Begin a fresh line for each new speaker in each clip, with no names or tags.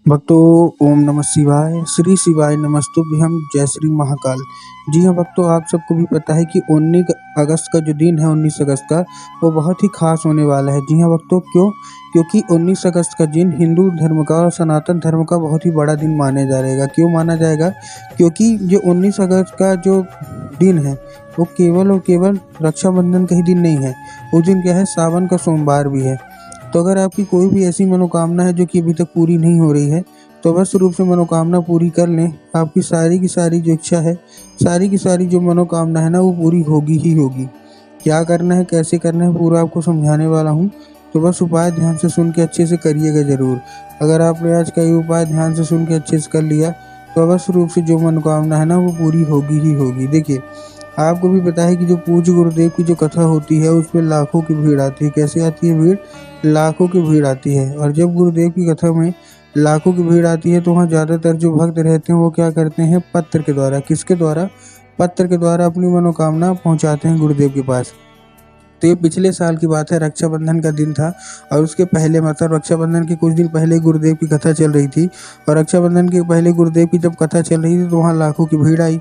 भक्तों, ओम नमः शिवाय। श्री शिवाय नमस्तुभ्यं। जय श्री महाकाल। जी हाँ भक्तों, आप सबको भी पता है कि 19 अगस्त का जो दिन है, 19 अगस्त का, वो बहुत ही खास होने वाला है। जी हाँ भक्तों, क्यों? क्योंकि 19 अगस्त का दिन हिंदू धर्म का और सनातन धर्म का बहुत ही बड़ा दिन माना जाएगा। क्यों माना जाएगा? क्योंकि जो 19 अगस्त का जो दिन है, वो केवल और केवल रक्षाबंधन का ही दिन नहीं है। उस दिन क्या है, सावन का सोमवार भी है। तो अगर आपकी कोई भी ऐसी मनोकामना है जो कि अभी तक पूरी नहीं हो रही है, तो अवश्य रूप से मनोकामना पूरी कर लें। आपकी सारी की सारी जो इच्छा है, सारी की सारी जो मनोकामना है ना, वो पूरी होगी ही होगी। क्या करना है, कैसे करना है, पूरा आपको समझाने वाला हूँ। तो बस उपाय ध्यान से सुन के अच्छे से करिएगा ज़रूर। अगर आपने आज का ये उपाय ध्यान से सुन के अच्छे से कर लिया, तो अवश्य रूप से जो मनोकामना है ना, वो पूरी होगी ही होगी। देखिए, आपको भी पता है कि जो पूज्य गुरुदेव की जो कथा होती है, उसमें लाखों की भीड़ आती है। कैसे आती है भीड़? लाखों की भीड़ आती है। और जब गुरुदेव की कथा में लाखों की भीड़ आती है, तो वहाँ ज़्यादातर जो भक्त रहते हैं, वो क्या करते हैं? पत्र के द्वारा, किसके द्वारा? पत्र के द्वारा अपनी मनोकामना पहुँचाते हैं गुरुदेव के पास। तो ये पिछले साल की बात है, रक्षाबंधन का दिन था। और उसके पहले, मतलब रक्षाबंधन के कुछ दिन पहले गुरुदेव की कथा चल रही थी। और रक्षाबंधन के पहले गुरुदेव की जब कथा चल रही थी, तो वहाँ लाखों की भीड़ आई।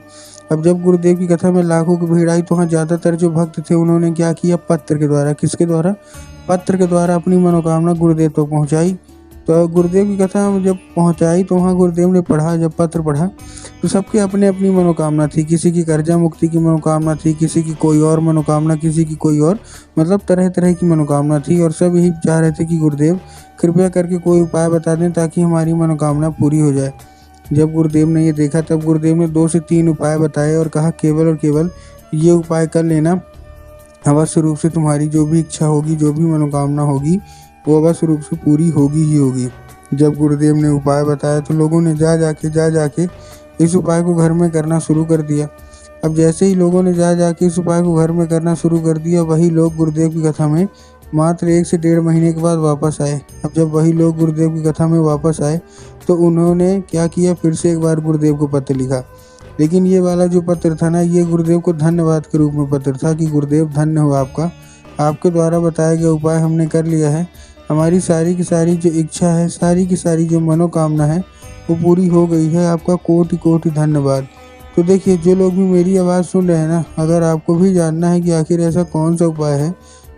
अब जब गुरुदेव की कथा में लाखों की भीड़ आई, तो वहाँ ज़्यादातर जो भक्त थे, उन्होंने क्या किया? पत्र के द्वारा, किसके द्वारा? पत्र के द्वारा अपनी मनोकामना गुरुदेव तक पहुँचाई। तो गुरुदेव की कथा में जब पहुँचाई, तो वहाँ गुरुदेव ने पढ़ा, जब पत्र पढ़ा, तो सबकी अपनी अपनी मनोकामना थी। किसी की कर्जा मुक्ति की मनोकामना थी, किसी की कोई और मनोकामना, किसी की कोई और, मतलब तरह तरह की मनोकामना थी। और सब यही चाह रहे थे कि गुरुदेव कृपया करके कोई उपाय बता दें ताकि हमारी मनोकामना पूरी हो जाए। जब गुरुदेव ने ये देखा, तब गुरुदेव ने 2 से 3 उपाय बताए और कहा, केवल और केवल ये उपाय कर लेना, अवश्य रूप से तुम्हारी जो भी इच्छा होगी, जो भी मनोकामना होगी, वो अवश्य रूप से पूरी होगी ही होगी। जब गुरुदेव ने उपाय बताया, तो लोगों ने जा जाके इस उपाय को घर में करना शुरू कर दिया। अब जैसे ही लोगों ने जा जाके इस उपाय को घर में करना शुरू कर दिया, वही लोग गुरुदेव की कथा में मात्र 1 से 1.5 महीने के बाद वापस आए। अब जब वही लोग गुरुदेव की कथा में वापस आए, तो उन्होंने क्या किया? फिर से एक बार गुरुदेव को पत्र लिखा। लेकिन ये वाला जो पत्र था ना, ये गुरुदेव को धन्यवाद के रूप में पत्र था कि गुरुदेव धन्य हो आपका, आपके द्वारा बताया गया उपाय हमने कर लिया है। हमारी सारी की सारी जो इच्छा है, सारी की सारी जो मनोकामना है, वो पूरी हो गई है। आपका कोटि कोटि धन्यवाद। तो देखिए, जो लोग भी मेरी आवाज़ सुन रहे हैं ना, अगर आपको भी जानना है कि आखिर ऐसा कौन सा उपाय है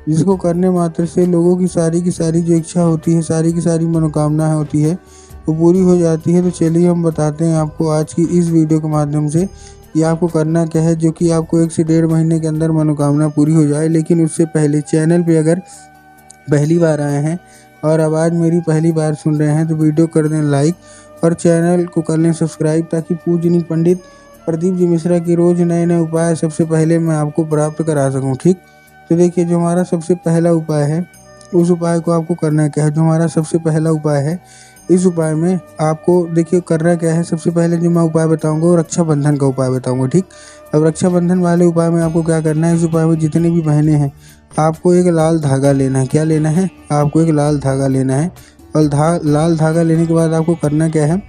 जिसको करने मात्र से लोगों की सारी जो इच्छा होती है, सारी की सारी मनोकामना होती है, वो पूरी हो जाती है, तो चलिए हम बताते हैं आपको आज की इस वीडियो के माध्यम से कि आपको करना क्या है, जो कि आपको 1 से 1.5 महीने के अंदर मनोकामना पूरी हो जाए। लेकिन उससे पहले चैनल पे अगर पहली बार आए हैं और आवाज़ मेरी पहली बार सुन रहे हैं, तो वीडियो कर दें लाइक और चैनल को कर लें सब्सक्राइब, ताकि पूजनीय पंडित प्रदीप जी मिश्रा के रोज़ नए नए उपाय सबसे पहले मैं आपको प्राप्त करा सकूं। ठीक, तो देखिए, जो हमारा सबसे पहला उपाय है, उस उपाय को आपको करना क्या है? जो हमारा सबसे पहला उपाय है, इस उपाय में आपको देखिए करना क्या है। सबसे पहले जो मैं उपाय बताऊंगा, वो रक्षाबंधन का उपाय बताऊंगा। ठीक, अब रक्षाबंधन वाले उपाय में आपको क्या करना है? इस उपाय में जितनी भी बहनें हैं, आपको एक लाल धागा लेना है। क्या लेना है? आपको एक लाल धागा लेना है। और लाल धागा लेने के बाद आपको करना क्या है?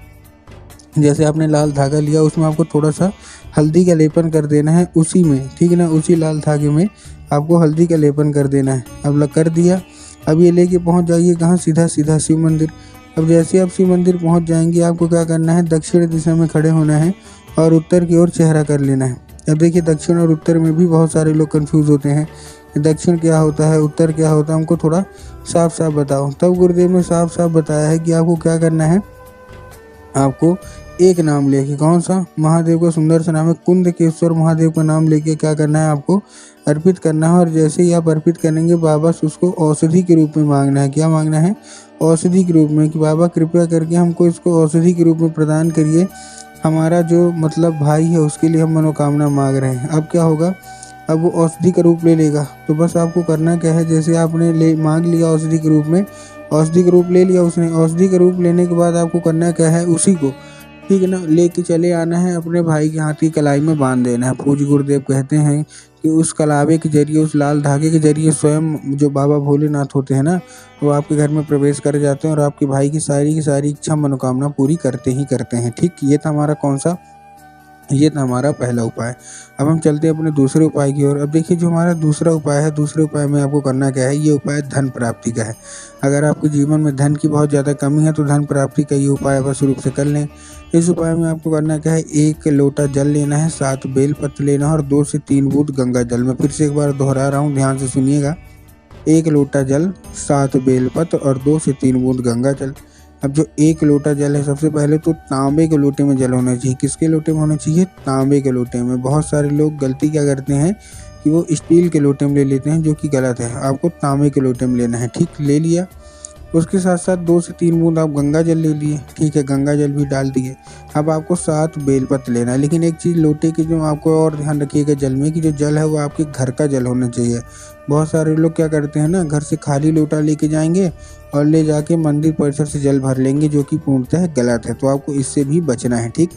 जैसे आपने लाल धागा लिया, उसमें आपको थोड़ा सा हल्दी का लेपन कर देना है उसी में, ठीक है ना? उसी लाल धागे में आपको हल्दी का लेपन कर देना है। अब कर दिया। अब ये लेके पहुंच जाइए कहाँ? सीधा सीधा शिव मंदिर। अब जैसे आप शिव मंदिर पहुंच जाएंगे, आपको क्या करना है? दक्षिण दिशा में खड़े होना है और उत्तर की ओर चेहरा कर लेना है। अब देखिए, दक्षिण और उत्तर में भी बहुत सारे लोग कंफ्यूज होते हैं कि दक्षिण क्या होता है, उत्तर क्या होता है, हमको थोड़ा साफ साफ बताओ। तब गुरुदेव ने साफ साफ बताया है कि आपको क्या करना है। आपको एक नाम लेके, कौन सा? महादेव का सुंदर सा नाम है, कुंदकेश्वर महादेव का नाम लेके क्या करना है? आपको अर्पित करना है। और जैसे ही आप अर्पित करेंगे, बाबा से उसको औषधि के रूप में मांगना है। क्या मांगना है? औषधि के रूप में, कि बाबा कृपया करके हमको इसको औषधि के रूप में प्रदान करिए। हमारा जो मतलब भाई है, उसके लिए हम मनोकामना मांग रहे हैं। अब क्या होगा? अब वो औषधि का रूप ले लेगा। तो बस आपको करना क्या है? जैसे आपने मांग लिया औषधि के रूप में, औषधि का रूप ले लिया उसने। औषधि का रूप लेने के बाद आपको करना क्या है? उसी को, ठीक है ना, लेके चले आना है, अपने भाई के हाथ की कलाई में बांध देना है। पूज्य गुरुदेव कहते हैं कि उस कलावे के जरिए, उस लाल धागे के जरिए स्वयं जो बाबा भोलेनाथ होते हैं ना, वो आपके घर में प्रवेश कर जाते हैं और आपके भाई की सारी इच्छा मनोकामना पूरी करते ही करते हैं। ठीक, ये था हमारा कौन सा? ये था हमारा पहला उपाय। अब हम चलते हैं अपने दूसरे उपाय की ओर। अब देखिए जो हमारा दूसरा उपाय है, दूसरे उपाय में आपको करना क्या है, ये उपाय धन प्राप्ति का है। अगर आपके जीवन में धन की बहुत ज़्यादा कमी है तो धन प्राप्ति का ये उपाय अवश्य रूप से कर लें। इस उपाय में आपको करना क्या है, 1 लोटा जल लेना है, 7 बेलपत्र लेना है और 2 से 3 बूंद गंगा जल। मैं फिर से एक बार दोहरा रहा हूँ, ध्यान से सुनिएगा। 1 लोटा जल, 7 बेलपत्र और 2 से 3 बूंद गंगा जल। अब जो 1 लोटा जल है, सबसे पहले तो तांबे के लोटे में जल होना चाहिए। किसके लोटे में होना चाहिए? तांबे के लोटे में। बहुत सारे लोग गलती क्या करते हैं कि वो स्टील के लोटे में ले लेते हैं, जो कि गलत है। आपको तांबे के लोटे में लेना है। ठीक, ले लिया। उसके साथ साथ 2 से 3 बूंद आप गंगा जल ले लिए। ठीक है, गंगा जल भी डाल दिए। अब आपको 7 बेलपत्र लेना है। लेकिन एक चीज़ लोटे की जो आपको और ध्यान रखिएगा जल में, कि जो जल है वो आपके घर का जल होना चाहिए। बहुत सारे लोग क्या करते हैं ना, घर से खाली लोटा लेके जाएंगे और ले जाके मंदिर परिसर से जल भर लेंगे, जो कि पूर्णतः गलत है। तो आपको इससे भी बचना है। ठीक,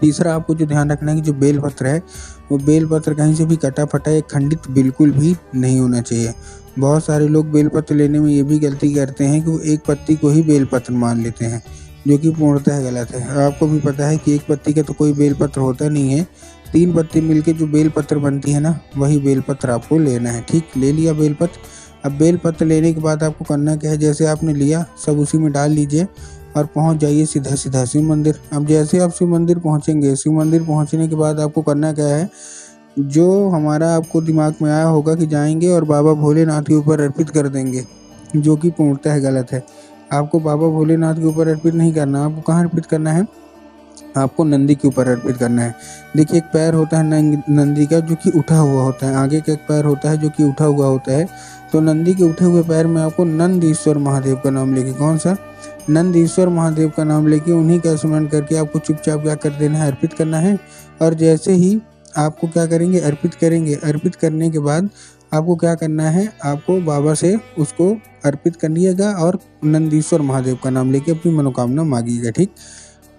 तीसरा आपको जो ध्यान रखना है कि जो बेलपत्र है वो बेलपत्र कहीं से भी कटा फटा या खंडित बिल्कुल भी नहीं होना चाहिए। बहुत सारे लोग बेलपत्र लेने में ये भी गलती करते हैं कि वो एक पत्ती को ही बेलपत्र मान लेते हैं, जो कि पूर्णतः गलत है। आपको भी पता है कि एक पत्ती का तो कोई बेलपत्र होता नहीं है। 3 पत्ती मिलके जो बेलपत्र बनती है ना, वही बेलपत्र आपको लेना है। ठीक, ले लिया बेलपत्र। अब बेलपत्र लेने के बाद आपको करना क्या है, जैसे आपने लिया सब उसी में डाल लीजिए और पहुंच जाइए सीधा सीधा शिव मंदिर। अब जैसे आप शिव मंदिर पहुंचेंगे, शिव मंदिर पहुंचने के बाद आपको करना क्या है, जो हमारा आपको दिमाग में आया होगा कि जाएंगे और बाबा भोलेनाथ के ऊपर अर्पित कर देंगे, जो कि पूर्णतः गलत है। आपको बाबा भोलेनाथ के ऊपर अर्पित नहीं करना। आपको कहाँ अर्पित करना है? आपको नंदी के ऊपर अर्पित करना है। देखिए एक पैर होता है नंदी का, जो कि उठा हुआ होता है। आगे का एक पैर होता है जो कि उठा हुआ होता है। तो नंदी के उठे हुए पैर में आपको नंदीश्वर महादेव का नाम लेके, कौन सा? नंदीश्वर महादेव का नाम लेके उन्हीं का स्मरण करके आपको चुपचाप क्या कर देना है, अर्पित करना है। और जैसे ही आपको क्या करेंगे, अर्पित करेंगे। अर्पित करने के बाद आपको क्या करना है, आपको बाबा से उसको अर्पित करिएगा और नंदीश्वर महादेव का नाम लेके अपनी मनोकामना मांगिएगा। ठीक,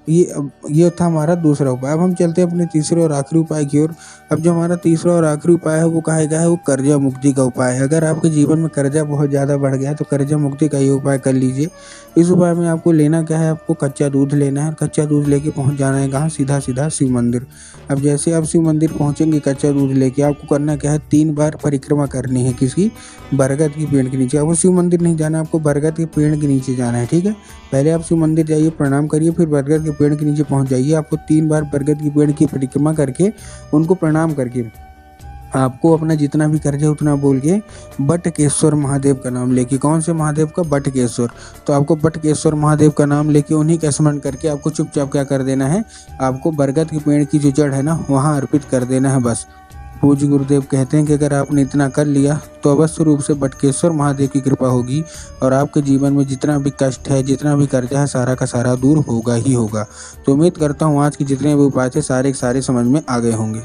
ये था हमारा दूसरा उपाय। अब हम चलते हैं अपने तीसरे और आखिरी उपाय की ओर। अब जो हमारा तीसरा और आखिरी उपाय है वो कहेगा है, वो कर्जा मुक्ति का उपाय है। अगर आपके जीवन में कर्जा बहुत ज़्यादा बढ़ गया है तो कर्जा मुक्ति का ये उपाय कर लीजिए। इस उपाय में आपको लेना क्या है, आपको कच्चा दूध लेना है। कच्चा दूध लेके पहुंच जाना है कहाँ? सीधा सीधा शिव मंदिर। अब जैसे आप शिव मंदिर पहुंचेंगे कच्चा दूध लेके, आपको करना क्या है, 3 बार परिक्रमा करनी है। किसकी? बरगद की पेड़ के नीचे। आपको शिव मंदिर नहीं जाना, आपको बरगद के पेड़ के नीचे जाना है। ठीक है, पहले आप शिव मंदिर जाइए, प्रणाम करिए, फिर बरगद के पेड़ के नीचे पहुंच जाइए। आपको 3 बार बरगद के पेड़ की परिक्रमा करके उनको प्रणाम करके आपको अपना जितना भी कर्जा उतना बोल के बटकेश्वर महादेव का नाम लेके, कौन से महादेव का? बटकेश्वर। तो आपको बटकेश्वर महादेव का नाम लेके उन्हीं का स्मरण करके आपको चुपचाप क्या कर देना है, आपको बरगद के पेड़ की जो जड़ है ना, वहाँ अर्पित कर देना है बस। पूज्य गुरुदेव कहते हैं कि अगर आपने इतना कर लिया तो अवश्य रूप से बटकेश्वर महादेव की कृपा होगी और आपके जीवन में जितना भी कष्ट है, जितना भी कर्जा है, सारा का सारा दूर होगा ही होगा। तो उम्मीद करता हूँ आज के जितने भी उपाय थे सारे के सारे समझ में आ गए होंगे।